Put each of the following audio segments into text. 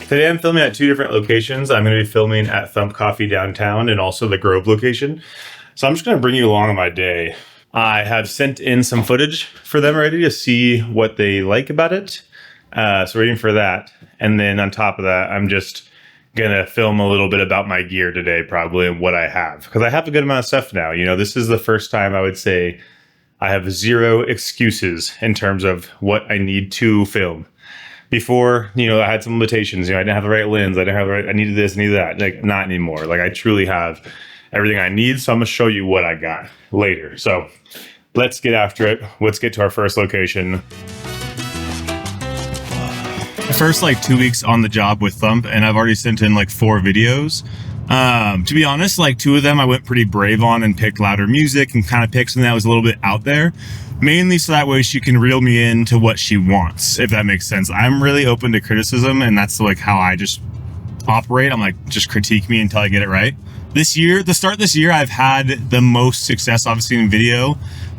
Today I'm filming at 2 different locations. I'm going to be filming at Thump Coffee downtown and also the Grove location. So I'm just going to bring you along on my day. I have sent in some footage for them already to see what they like about it. So waiting for that. And then on top of that, I'm just going to film a little bit about my gear today, probably, and what I have. Because I have a good amount of stuff now. You know, this is the first time I would say I have 0 excuses in terms of what I need to film. Before, you know, I had some limitations. You know, I didn't have the right lens. I didn't have the right, I needed this, I needed that. Like, not anymore. Like, I truly have everything I need. So I'm going to show you what I got later. So let's get after it. Let's get to our first location. First, like 2 weeks on the job with Thump, and I've already sent in like 4 videos. To be honest, like 2 of them I went pretty brave on and picked louder music and kind of picked something that was a little bit out there. Mainly so that way she can reel me into what she wants, if that makes sense. I'm really open to criticism, and that's like how I just operate. I'm like, just critique me until I get it right. This year, the start of this year, I've had the most success, obviously, in video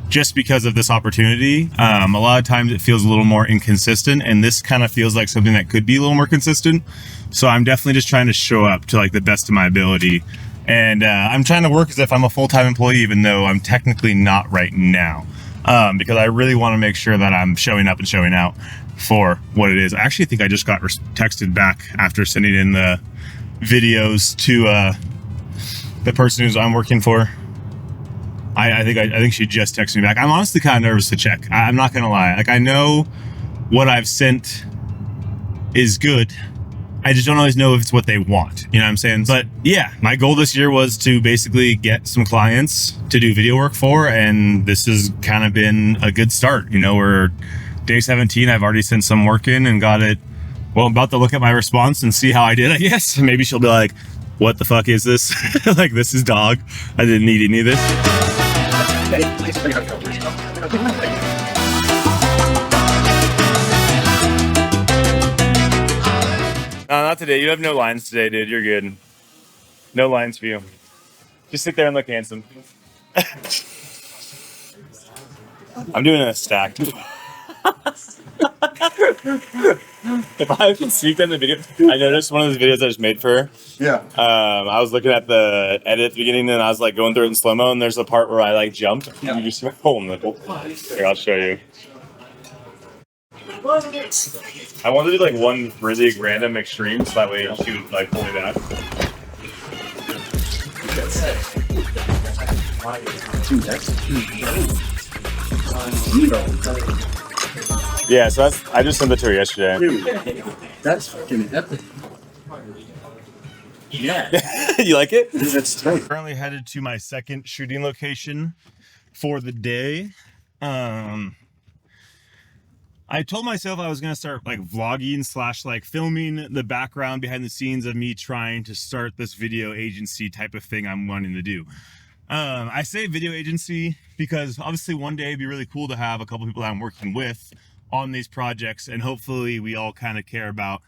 just because of this opportunity. A lot of times it feels a little more inconsistent, and this kind of feels like something that could be a little more consistent. So I'm definitely just trying to show up to like the best of my ability. And I'm trying to work as if I'm a full-time employee, even though I'm technically not right now. Because I really want to make sure that I'm showing up and showing out for what it is. I actually think I just got texted back after sending in the videos to the person who's I'm working for. I think she just texted me back. I'm honestly kind of nervous to check. I'm not gonna lie. Like, I know what I've sent is good. I just don't always know if it's what they want. You know what I'm saying? But yeah, my goal this year was to basically get some clients to do video work for, and this has kind of been a good start. You know, we're day 17. I've already sent some work in and got it. Well, I'm about to look at my response and see how I did, I guess. Maybe she'll be like, what the fuck is this? Like, this is dog. I didn't need any of this. No, not today. You have no lines today, dude. You're good. No lines for you. Just sit there and look handsome. I'm doing a stack. If I can sneak in the video, I noticed one of those videos I just made for her. Yeah. I was looking at the edit at the beginning, and I was like going through it in slow mo, and there's a part where I like jump. Yeah. You just hold nipple. Here, I'll show you. I wanted to do like one really random extreme, so that way she would like pull me back. Yeah, so I just sent it to her yesterday. Dude, that's fucking epic. Yeah. You like it? That's tight. Currently headed to my second shooting location for the day. I told myself I was going to start like vlogging / like filming the background behind the scenes of me trying to start this video agency type of thing I'm wanting to do. I say video agency because obviously one day it'd be really cool to have a couple people that I'm working with on these projects, and hopefully we all kind of care about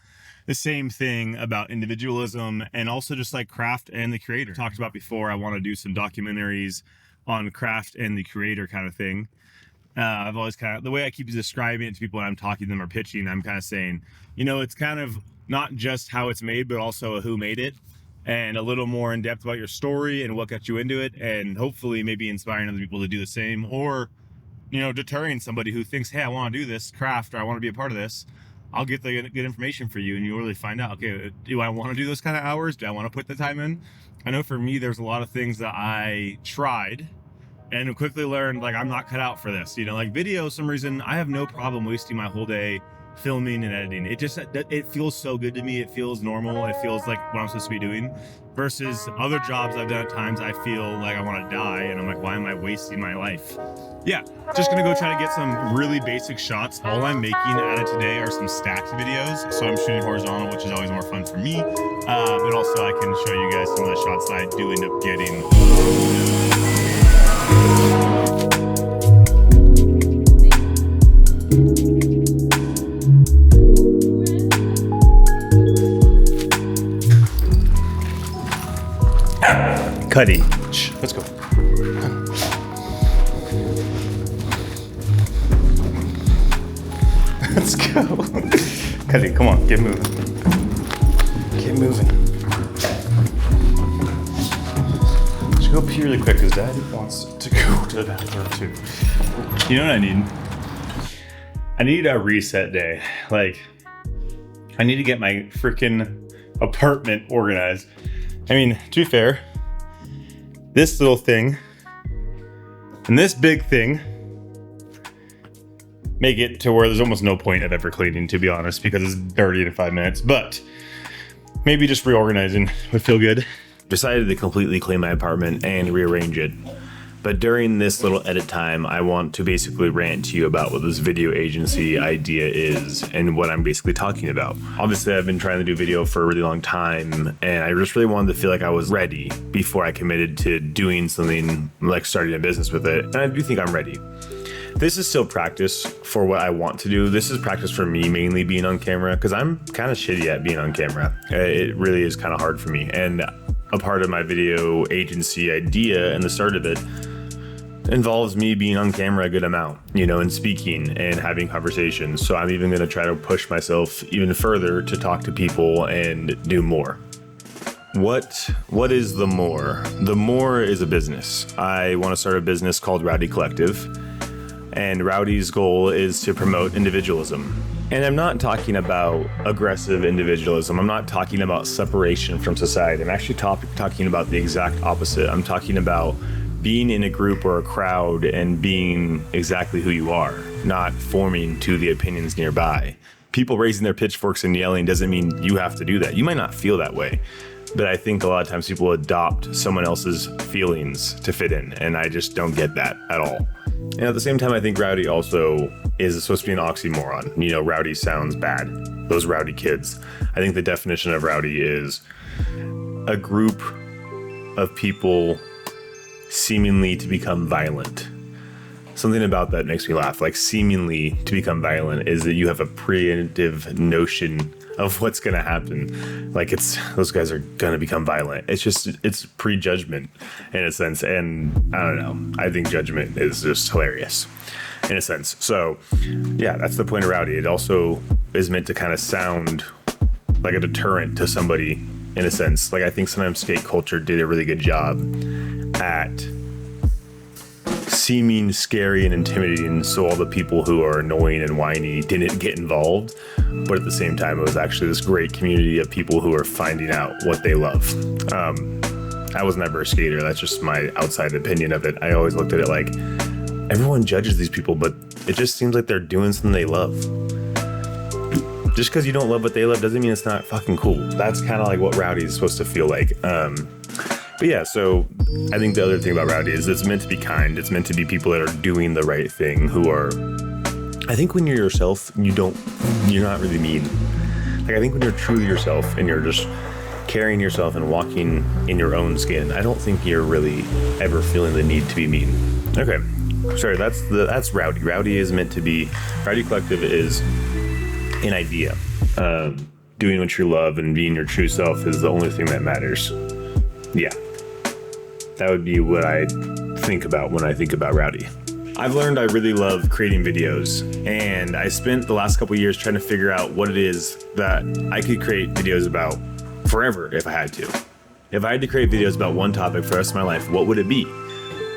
the same thing about individualism and also just like craft and the creator. Talked about before, I want to do some documentaries on craft and the creator kind of thing. I've always kind of, the way I keep describing it to people when I'm talking to them or pitching, I'm kind of saying, you know, it's kind of not just how it's made, but also who made it, and a little more in depth about your story and what got you into it, and hopefully maybe inspiring other people to do the same, or, you know, deterring somebody who thinks, hey, I want to do this craft, or I want to be a part of this. I'll get the good information for you, and you'll really find out, okay, do I want to do those kind of hours? Do I want to put the time in? I know for me, there's a lot of things that I tried and quickly learned, like, I'm not cut out for this. You know, like video, some reason, I have no problem wasting my whole day filming and editing. It feels so good to me. It feels normal. It feels like what I'm supposed to be doing. Versus other jobs I've done at times, I feel like I want to die, and I'm like, why am I wasting my life? Yeah, just gonna go try to get some really basic shots. All I'm making out of today are some stacked videos, so I'm shooting horizontal, which is always more fun for me. But also I can show you guys some of the shots that I do end up getting. Cuddy. Let's go. Let's go. Cuddy, come on, get moving. get moving. Should go pee really quick because Dad wants to go to the bathroom too. You know what I need? I need a reset day. Like, I need to get my freaking apartment organized. I mean, to be fair, this little thing and this big thing make it to where there's almost no point of ever cleaning, to be honest, because it's dirty in 5 minutes. But maybe just reorganizing would feel good. Decided to completely clean my apartment and rearrange it. But during this little edit time, I want to basically rant to you about what this video agency idea is and what I'm basically talking about. Obviously, I've been trying to do video for a really long time, and I just really wanted to feel like I was ready before I committed to doing something like starting a business with it. And I do think I'm ready. This is still practice for what I want to do. This is practice for me mainly being on camera, because I'm kind of shitty at being on camera. It really is kind of hard for me. And a part of my video agency idea and the start of it involves me being on camera a good amount, you know, and speaking and having conversations. So I'm even going to try to push myself even further to talk to people and do more. What is the more? The more is a business. I want to start a business called ROWDY Collective, and Rowdy's goal is to promote individualism. And I'm not talking about aggressive individualism. I'm not talking about separation from society. I'm actually talking about the exact opposite. I'm talking about being in a group or a crowd and being exactly who you are, not forming to the opinions nearby. People raising their pitchforks and yelling doesn't mean you have to do that. You might not feel that way, but I think a lot of times people adopt someone else's feelings to fit in, and I just don't get that at all. And at the same time, I think rowdy also is supposed to be an oxymoron. You know, rowdy sounds bad. Those rowdy kids. I think the definition of rowdy is a group of people seemingly to become violent. Something about that makes me laugh. Like, seemingly to become violent is that you have a preemptive notion of what's going to happen. Like, it's those guys are going to become violent. It's prejudgment in a sense. And I don't know. I think judgment is just hilarious in a sense. So yeah, that's the point of rowdy. It also is meant to kind of sound like a deterrent to somebody in a sense. Like, I think sometimes skate culture did a really good job at seeming scary and intimidating, so all the people who are annoying and whiny didn't get involved. But at the same time, it was actually this great community of people who are finding out what they love. I was never a skater. That's just my outside opinion of it. I always looked at it like, everyone judges these people, but it just seems like they're doing something they love. Just because you don't love what they love doesn't mean it's not fucking cool. That's kind of like what rowdy is supposed to feel like. But yeah, so I think the other thing about rowdy is it's meant to be kind. It's meant to be people that are doing the right thing, who are, I think when you're yourself, you're not really mean. Like, I think when you're truly yourself and you're just carrying yourself and walking in your own skin, I don't think you're really ever feeling the need to be mean. Okay, sorry, that's rowdy. Rowdy is meant to be, Rowdy Collective is an idea. Doing what you love and being your true self is the only thing that matters. Yeah, that would be what I think about when I think about rowdy. I've learned I really love creating videos, and I spent the last couple years trying to figure out what it is that I could create videos about forever if I had to. If I had to create videos about one topic for the rest of my life, what would it be?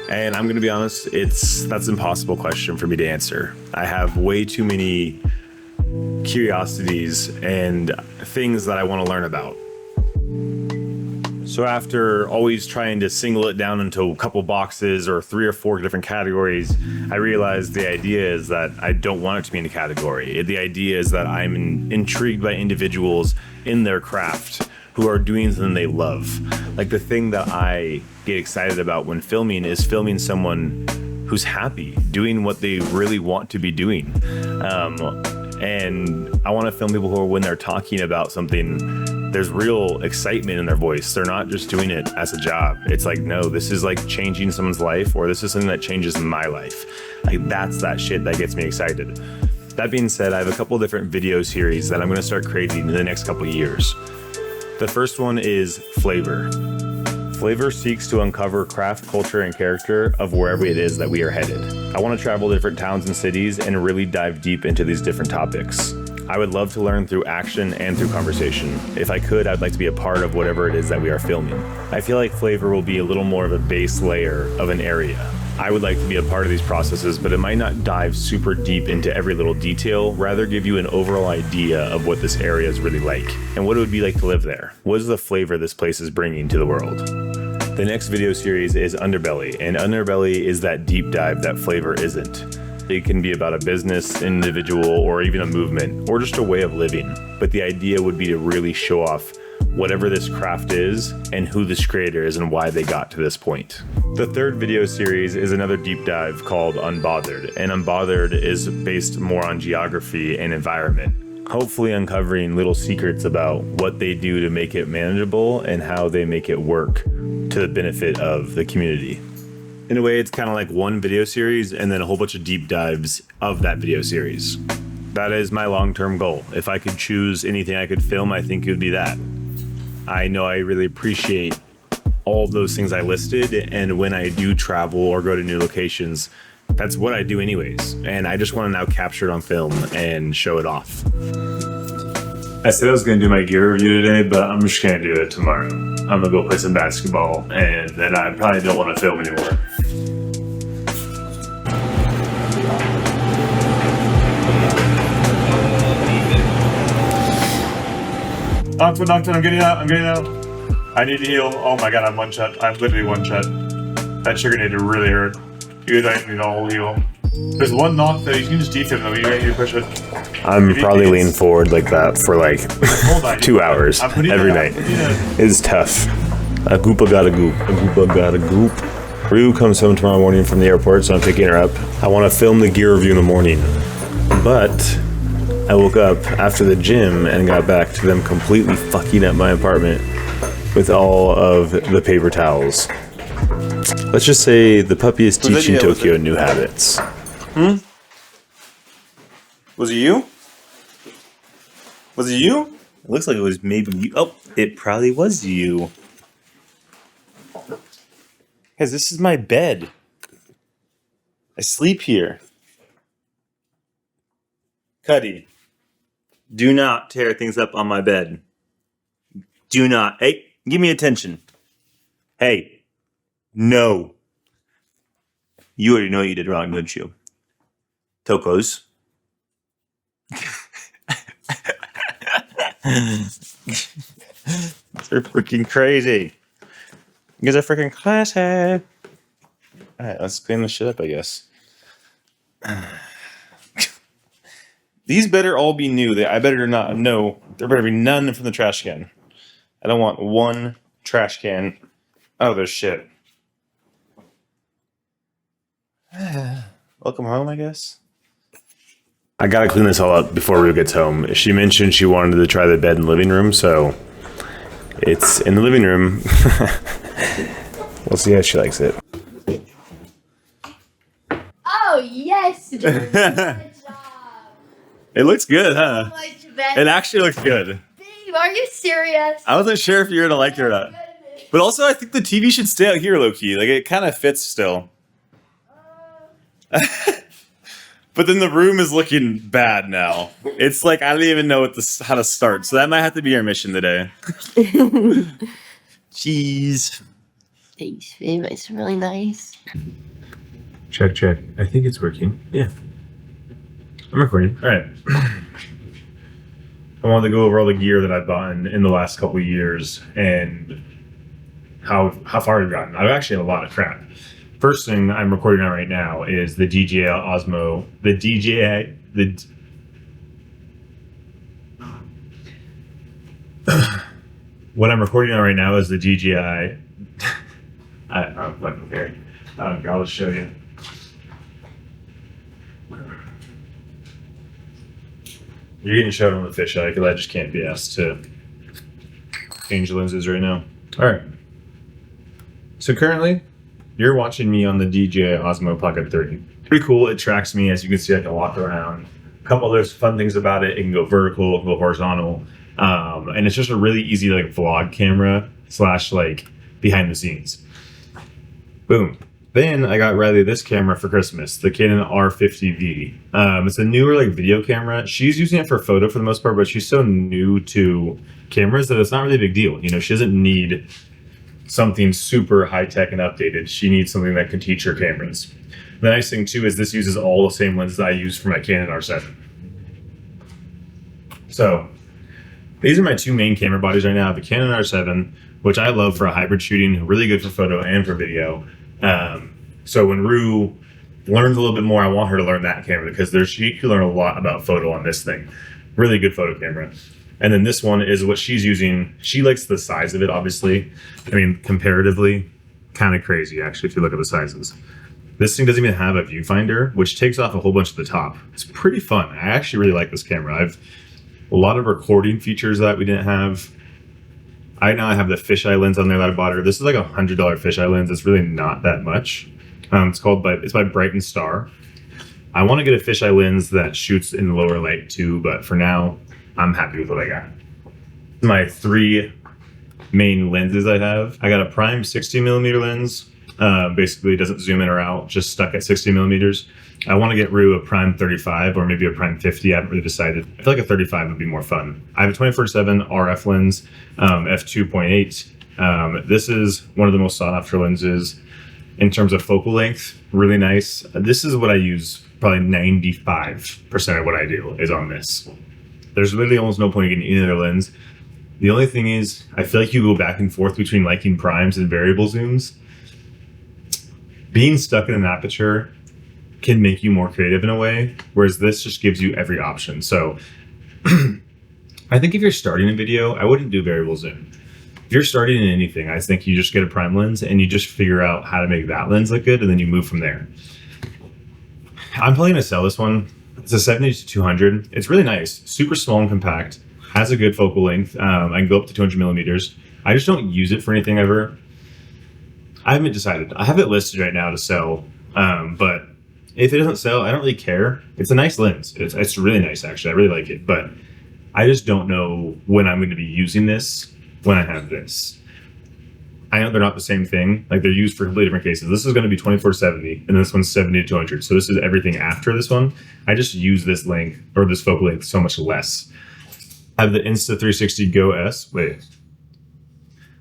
And I'm gonna be honest, that's an impossible question for me to answer. I have way too many curiosities and things that I want to learn about. So after always trying to single it down into a couple boxes or 3 or 4 different categories, I realized the idea is that I don't want it to be in a category. The idea is that I'm intrigued by individuals in their craft who are doing something they love. Like, the thing that I get excited about when filming is filming someone who's happy, doing what they really want to be doing. And I want to film people who, when they're talking about something, there's real excitement in their voice. They're not just doing it as a job. It's like, no, this is like changing someone's life, or this is something that changes my life. Like, that's that shit that gets me excited. That being said, I have a couple different video series that I'm going to start creating in the next couple years. The first one is Flavor. Flavor seeks to uncover craft, culture, and character of wherever it is that we are headed. I want to travel to different towns and cities and really dive deep into these different topics. I would love to learn through action and through conversation. If I could, I'd like to be a part of whatever it is that we are filming. I feel like flavor will be a little more of a base layer of an area. I would like to be a part of these processes, but it might not dive super deep into every little detail, rather give you an overall idea of what this area is really like and what it would be like to live there. What is the flavor this place is bringing to the world? The next video series is Underbelly, and Underbelly is that deep dive that flavor isn't. It can be about a business, individual, or even a movement, or just a way of living. But the idea would be to really show off whatever this craft is and who this creator is and why they got to this point. The third video series is another deep dive called Unbothered, and Unbothered is based more on geography and environment, hopefully uncovering little secrets about what they do to make it manageable and how they make it work to the benefit of the community. In a way, it's kind of like one video series and then a whole bunch of deep dives of that video series. That is my long-term goal. If I could choose anything I could film, I think it would be that. I know I really appreciate all of those things I listed, and when I do travel or go to new locations, that's what I do anyways. And I just want to now capture it on film and show it off. I said I was going to do my gear review today, but I'm just going to do it tomorrow. I'm going to go play some basketball, and then I probably don't want to film anymore. Knocked, I'm getting out, I need to heal. Oh my god, I'm one shot. I'm literally one shot. That trigger need to really hurt. You guys need a whole heal. There's one knock that you can just defib though. You need to push it. I'm probably leaning forward like that for like 2 hours every night. It's tough. A goopa got a goop. A goopa got a goop. Rue comes home tomorrow morning from the airport, so I'm picking her up. I want to film the gear review in the morning, but I woke up after the gym and got back to them completely fucking up my apartment with all of the paper towels. Let's just say the puppy is teaching Tokyo new habits. Was it you? Was it you? It looks like it was maybe you. Oh, it probably was you. Guys, this is my bed. I sleep here. Cuddy, do not tear things up on my bed. Do not. Hey, give me attention. Hey, no. You already know what you did wrong, don't you? Tokos. They're freaking crazy. You guys are freaking classy. Alright, let's clean this shit up, I guess. These better all be new. I better not know. There better be none from the trash can. I don't want one trash can. Oh, there's shit. Welcome home, I guess. I gotta clean this all up before Rue gets home. She mentioned she wanted to try the bed in the living room, so it's in the living room. We'll see how she likes it. Oh, yes! Good job. It looks good, huh? It actually looks good. Babe, are you serious? I wasn't sure if you were gonna like it or not. But also, I think the TV should stay out here, low-key. Like, it kind of fits still. But then the room is looking bad now. It's like, I don't even know how to start. So that might have to be our mission today. Cheese. Thanks, babe. It's really nice. Check, check. I think it's working. Yeah. I'm recording. All right. I wanted to go over all the gear that I've bought in the last couple of years and how far I've gotten. I've actually had a lot of crap. First thing I'm recording on right now is the DJI Osmo. What I'm recording on right now is the DJI. I don't fucking care. I'll just show you. You're getting showed on the fisheye because I just can't be asked to change lenses right now. All right. So currently, you're watching me on the DJI Osmo Pocket 30. Pretty cool. It tracks me. As you can see, I can walk around. A couple other fun things about it. It can go vertical, go horizontal. And it's just a really easy like vlog camera / like behind the scenes. Boom. Then I got Riley this camera for Christmas, the Canon R50V. It's a newer like video camera. She's using it for photo for the most part, but she's so new to cameras that it's not really a big deal. You know, she doesn't need something super high tech and updated. She needs something that can teach her cameras. The nice thing too is this uses all the same lenses that I use for my Canon R7. So these are my two main camera bodies right now. The Canon R7, which I love for hybrid shooting, really good for photo and for video. So when Rue learns a little bit more, I want her to learn that camera because she can learn a lot about photo on this thing. Really good photo camera. And then this one is what she's using. She likes the size of it, obviously. I mean, comparatively, kind of crazy, actually, if you look at the sizes. This thing doesn't even have a viewfinder, which takes off a whole bunch of the top. It's pretty fun. I actually really like this camera. I've a lot of recording features that we didn't have. I now have the fisheye lens on there that I bought her. This is like $100 fisheye lens. It's really not that much. It's by Bright & Star. I want to get a fisheye lens that shoots in lower light too, but for now, I'm happy with what I got. My three main lenses I have. I got a prime 60mm lens. Basically, it doesn't zoom in or out, just stuck at 60mm. I want to get Rue a prime 35 or maybe a prime 50. I haven't really decided. I feel like a 35 would be more fun. I have a 24-7 RF lens, f2.8. This is one of the most sought after lenses in terms of focal length. Really nice. This is what I use. Probably 95% of what I do is on this. There's literally almost no point in getting any other lens. The only thing is, I feel like you go back and forth between liking primes and variable zooms. Being stuck in an aperture can make you more creative in a way, whereas this just gives you every option. So I think if you're starting a video, I wouldn't do variable zoom. If you're starting in anything, I think you just get a prime lens and you just figure out how to make that lens look good, and then you move from there. I'm probably gonna sell this one. It's a 70-200. It's really nice, super small and compact, has a good focal length. I can go up to 200mm. I just don't use it for anything ever. I haven't decided. I have it listed right now to sell, but if it doesn't sell, I don't really care. It's a nice lens. It's really nice, actually. I really like it, but I just don't know when I'm going to be using this when I have this. I know they're not the same thing. Like, they're used for completely different cases. This is going to be 24-70, and this one's 70-200. So this is everything after this one. I just use this length, or this focal length, so much less. I have the Insta360 Go S. Wait.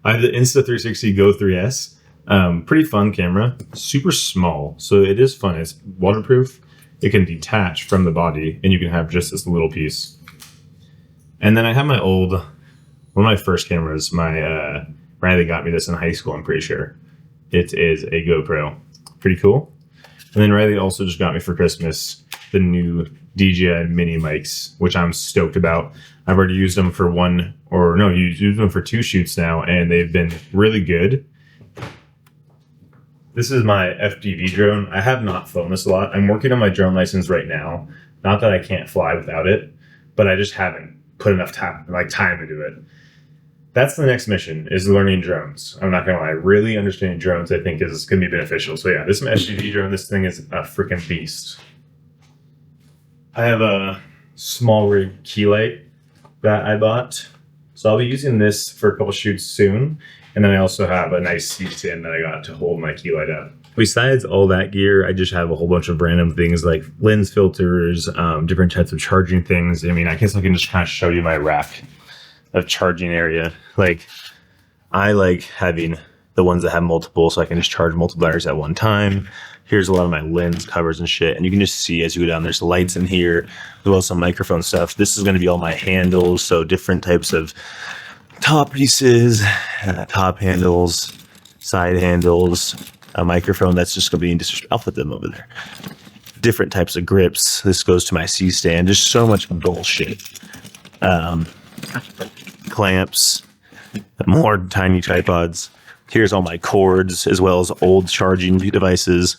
I have the Insta360 Go 3S. Pretty fun camera, super small, so it is fun. It's waterproof. It can detach from the body, and you can have just this little piece. And then I have my one of my first cameras. My Riley got me this in high school, I'm pretty sure. It is a GoPro. Pretty cool. And then Riley also just got me for Christmas the new DJI mini mics, which I'm stoked about. I've already used them for used them for 2 shoots now, and they've been really good. This is my FPV drone. I have not flown this a lot. I'm working on my drone license right now. Not that I can't fly without it, but I just haven't put enough time into it. That's the next mission, is learning drones. I'm not gonna lie, really understanding drones I think is gonna be beneficial. So yeah, this is my FPV drone. This thing is a freaking beast. I have a small rig key light that I bought. So I'll be using this for a couple shoots soon. And then I also have a nice C-stand that I got to hold my key light up. Besides all that gear, I just have a whole bunch of random things like lens filters, different types of charging things. I mean, I guess I can just kind of show you my rack of charging area. Like, I like having the ones that have multiple, so I can just charge multiple batteries at one time. Here's a lot of my lens covers and shit. And you can just see as you go down, there's lights in here, as well as some microphone stuff. This is going to be all my handles, so different types of top pieces, top handles, side handles, a microphone that's just going to be, I'll put them over there. Different types of grips. This goes to my C-stand. There's so much bullshit. Clamps, more tiny tripods. Here's all my cords, as well as old charging devices.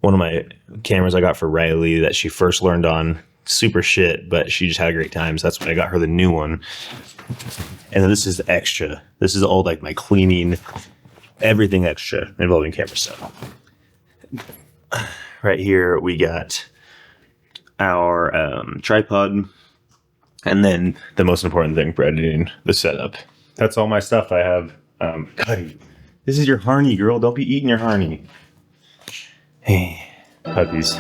One of my cameras I got for Riley that she first learned on. Super shit, but she just had a great time, so that's when I got her the new one. And then this is extra. This is all like my cleaning, everything extra involving camera stuff. Right here we got our tripod, and then the most important thing for editing, the setup. That's all my stuff I have. Cuddy, this is your Harney, girl. Don't be eating your Harney. Hey, puppies.